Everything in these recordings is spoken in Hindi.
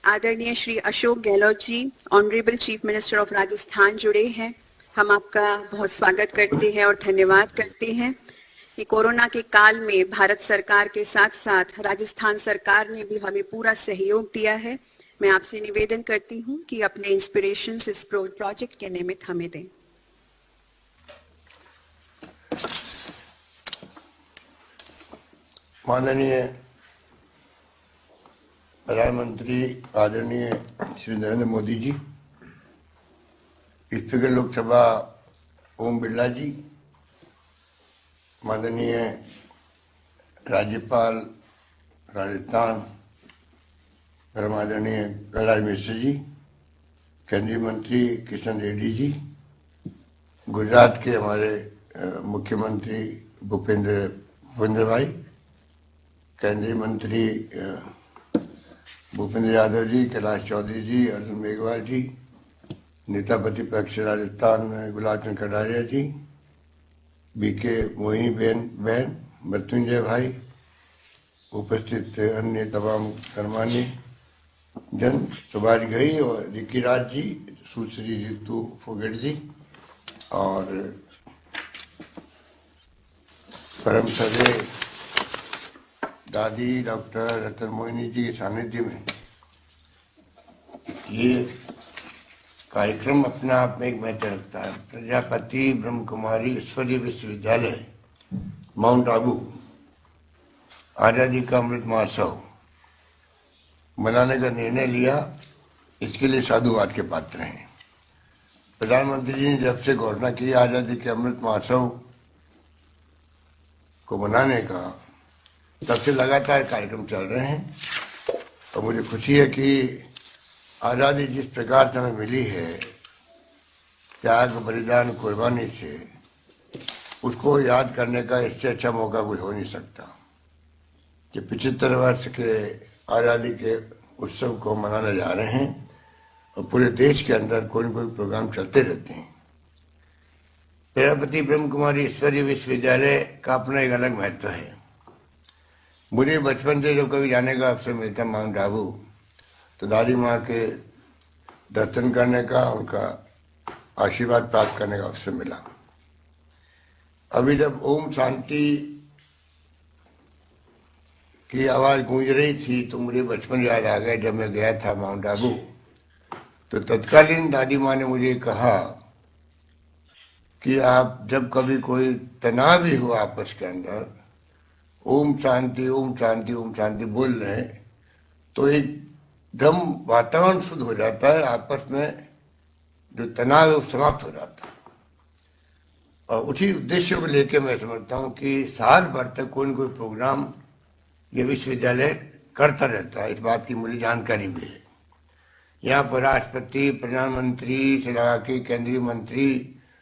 आदरणीय Shri Ashok Gehlot ji, honourable chief minister of Rajasthan जुड़े हैं। हम आपका बहुत स्वागत करते हैं और धन्यवाद करते हैं। ये कोरोना के काल में भारत सरकार के साथ साथ राजस्थान सरकार ने भी हमें पूरा सहयोग दिया है। मैं आपसे निवेदन करती हूँ कि अपने इंस्पिरेशन इस प्रोजेक्ट के निमित्त हमें दें। माननीय प्रधानमंत्री आदरणीय श्री नरेंद्र मोदी जी, स्पीकर लोकसभा ओम बिरला जी, माननीय राज्यपाल राजस्थान परम आदरणीय कलराज मिश्र जी, केंद्रीय मंत्री किशन रेड्डी जी, गुजरात के हमारे मुख्यमंत्री भूपेंद्र भाई, केंद्रीय मंत्री भूपेंद्र यादव जी, कैलाश चौधरी जी, अर्जुन मेघवाल जी, नेता प्रतिपक्ष राजस्थान गुलाब चंद कटारिया जी, बीके मोहिनी बहन, मृत्युंजय भाई, उपस्थित अन्य तमाम गणमान्य जन, सुभाष घई और रिकी राज जी, सुश्री रितु फोगट जी और परम सदे दादी डॉक्टर रतन मोहिनी जी के सानिध्य में ये कार्यक्रम अपना आप में एक महत्व रखता है। प्रजापति ब्रह्म कुमारी ईश्वरीय विश्वविद्यालय माउंट आबू आजादी का अमृत महोत्सव मनाने का निर्णय लिया, इसके लिए साधुवाद के पात्र हैं। प्रधानमंत्री जी ने जब से घोषणा की आजादी के अमृत महोत्सव को मनाने का, तब से लगातार कार्यक्रम चल रहे हैं और मुझे खुशी है कि आज़ादी जिस प्रकार से हमें मिली है, त्याग बलिदान कुर्बानी से, उसको याद करने का इससे अच्छा मौका कोई हो नहीं सकता कि 75 वर्ष के आज़ादी के उत्सव को मनाने जा रहे हैं और पूरे देश के अंदर कोई न कोई प्रोग्राम चलते रहते हैं। प्रजापति ब्रह्म कुमारी ईश्वरीय विश्वविद्यालय का अपना एक अलग महत्व है। मुझे बचपन से जब कभी जाने का अवसर मिलता माउंट आबू, तो दादी माँ के दर्शन करने का, उनका आशीर्वाद प्राप्त करने का अवसर मिला। अभी जब ओम शांति की आवाज गूंज रही थी तो मुझे बचपन याद आ गया। जब मैं गया था माउंट आबू तो तत्कालीन दादी माँ ने मुझे कहा कि आप जब कभी कोई तनाव भी हो आपस के अंदर, ओम शांति ओम शांति ओम शांति बोल रहे हैं तो एकदम वातावरण शुद्ध हो जाता है, आपस में जो तनाव है वो समाप्त हो जाता है। और उसी उद्देश्य को लेकर मैं समझता हूँ कि साल भर तक कोई न कोई प्रोग्राम ये विश्वविद्यालय करता रहता है। इस बात की मुझे जानकारी भी है। यहाँ पर राष्ट्रपति, प्रधानमंत्री से लगा के केंद्रीय मंत्री,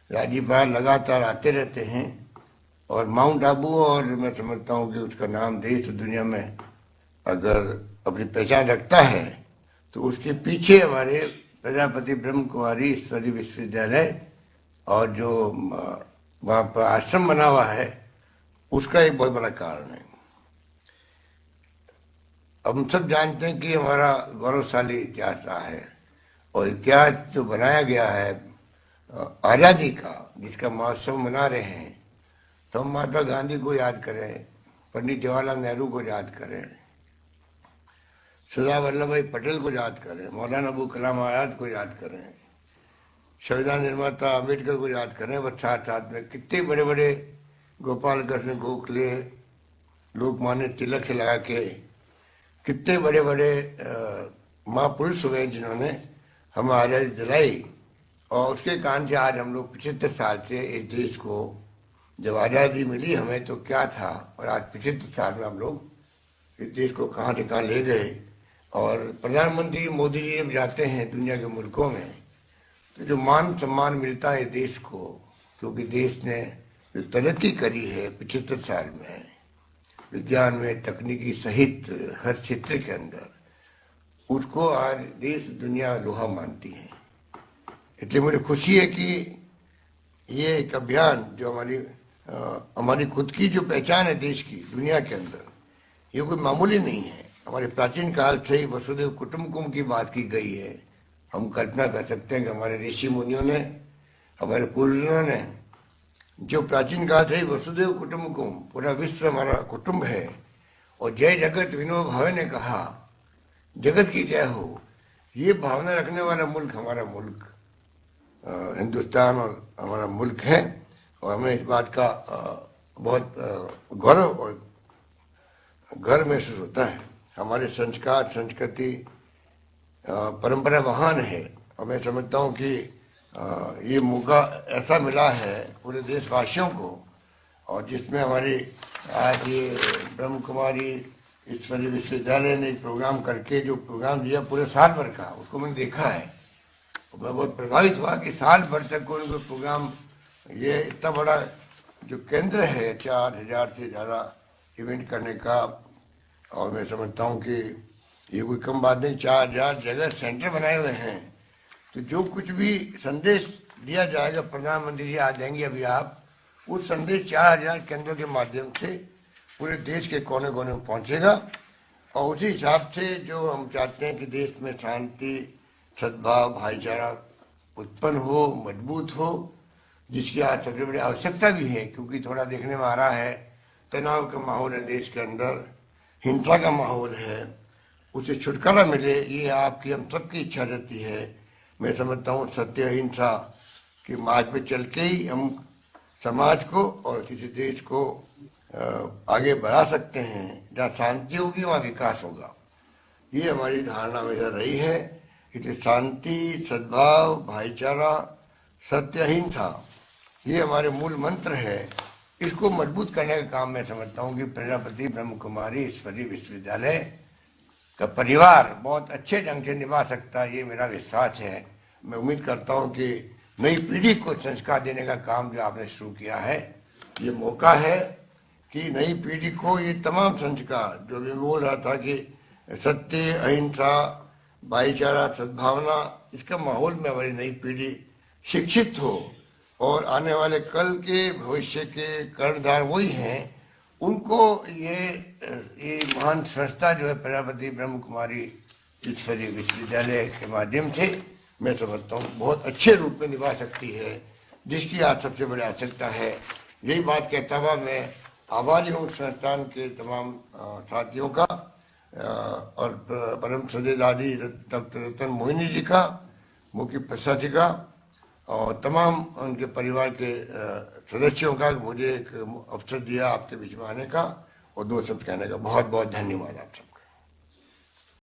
राज्यपाल लगातार आते रहते हैं और माउंट आबू, और मैं समझता हूँ कि उसका नाम देश दुनिया में अगर अपनी पहचान रखता है तो उसके पीछे हमारे प्रजापति ब्रह्म कुमारी ईश्वरीय विश्वविद्यालय और जो वहाँ पर आश्रम बना हुआ है उसका एक बहुत बड़ा कारण है। हम सब जानते हैं कि हमारा गौरवशाली इतिहास रहा है और इतिहास जो बनाया गया है आज़ादी का, जिसका महोत्सव मना रहे हैं, तो हम महात्मा गांधी को याद करें, पंडित जवाहरलाल नेहरू को याद करें, सरदार वल्लभ भाई पटेल को याद करें, मौलाना अबुल कलाम आजाद को याद करें, संविधान निर्माता अम्बेडकर को याद करें। बस साथ साथ में कितने बड़े बड़े गोपाल कृष्ण गोखले, लोकमान्य तिलक से लगा के कितने बड़े बड़े महापुरुष हुए जिन्होंने हमें आज़ादी दिलाई। और उसके कारण से आज हम लोग 75 साल से इस देश को, जब आज़ादी मिली हमें तो क्या था, और आज 75 साल में हम लोग इस देश को कहाँ से कहाँ ले गए। और प्रधानमंत्री मोदी जी जब जाते हैं दुनिया के मुल्कों में तो जो मान सम्मान मिलता है देश को, क्योंकि देश ने जो तरक्की करी है 75 साल में, विज्ञान में, तकनीकी सहित हर क्षेत्र के अंदर, उसको आज देश दुनिया लोहा मानती है। इसलिए मुझे खुशी है कि ये एक अभियान जो हमारी खुद की जो पहचान है देश की दुनिया के अंदर, ये कोई मामूली नहीं है। हमारे प्राचीन काल से ही वसुदेव कुटुंबकम की बात की गई है। हम कल्पना कर सकते हैं कि हमारे ऋषि मुनियों ने, हमारे पूर्वजों ने, जो प्राचीन काल से ही वसुदेव कुटुंबकम, पूरा विश्व हमारा कुटुंब है, और जय जगत विनोद भावे ने कहा जगत की जय हो, ये भावना रखने वाला मुल्क हमारा मुल्क हिंदुस्तान और हमारा मुल्क है। और हमें इस बात का बहुत गौरव और गर्व महसूस होता है। हमारे संस्कार, संस्कृति, परंपरा महान है, और मैं समझता हूँ कि ये मौका ऐसा मिला है पूरे देशवासियों को, और जिसमें हमारी आज ये ब्रह्म कुमारी ईश्वरीय विश्वविद्यालय ने एक प्रोग्राम करके जो प्रोग्राम दिया पूरे साल भर का, उसको मैंने देखा है। मैं बहुत प्रभावित हुआ कि साल भर तक कोई प्रोग्राम, ये इतना बड़ा जो केंद्र है 4000 से ज़्यादा इवेंट करने का, और मैं समझता हूँ कि ये कोई कम बात नहीं। 4000 जगह सेंटर बनाए हुए हैं, तो जो कुछ भी संदेश दिया जाएगा, प्रधानमंत्री जी आ जाएंगे अभी, आप उस संदेश 4000 केंद्रों के माध्यम से पूरे देश के कोने कोने में पहुंचेगा। और उसी हिसाब से जो हम चाहते हैं कि देश में शांति, सद्भाव, भाईचारा उत्पन्न हो, मजबूत हो, जिसकी आज सबसे बड़ी आवश्यकता भी है, क्योंकि थोड़ा देखने में आ रहा है तनाव का माहौल है देश के अंदर, हिंसा का माहौल है, उसे छुटकारा मिले, ये आपकी हम सबकी इच्छा रहती है। मैं समझता हूँ सत्य अहिंसा के मार्ग पे चल के ही हम समाज को और किसी देश को आगे बढ़ा सकते हैं। जहाँ शांति होगी वहाँ विकास होगा, ये हमारी धारणा हमेशा रही है। इसलिए शांति, सद्भाव, भाईचारा, सत्य, अहिंसा, ये हमारे मूल मंत्र है। इसको मजबूत करने का काम मैं समझता हूँ कि प्रजापति ब्रह्म कुमारी ईश्वरीय विश्वविद्यालय का परिवार बहुत अच्छे ढंग से निभा सकता है, ये मेरा विश्वास है। मैं उम्मीद करता हूँ कि नई पीढ़ी को संस्कार देने का काम जो आपने शुरू किया है, ये मौका है कि नई पीढ़ी को ये तमाम संस्कार जो भी बोल रहा था कि सत्य, अहिंसा, भाईचारा, सद्भावना, इसका माहौल में हमारी नई पीढ़ी शिक्षित हो, और आने वाले कल के भविष्य के कर्णधार वही हैं। उनको ये महान संस्था जो है प्रजापति ब्रह्म कुमारी ईश्वरीय विश्वविद्यालय के माध्यम से मैं समझता हूँ बहुत अच्छे रूप में निभा सकती है, जिसकी आज सबसे बड़ी आवश्यकता है। यही बात कहता हुआ मैं आभारी हूँ संस्थान के तमाम साथियों का, और परम श्रद्धेय दादी डॉक्टर रतन मोहिनी जी का, मुख्य प्रसाद जी का, और तमाम उनके परिवार के सदस्यों का मुझे एक अवसर दिया आपके बीच में आने का और दो शब्द कहने का। बहुत बहुत धन्यवाद आप सब।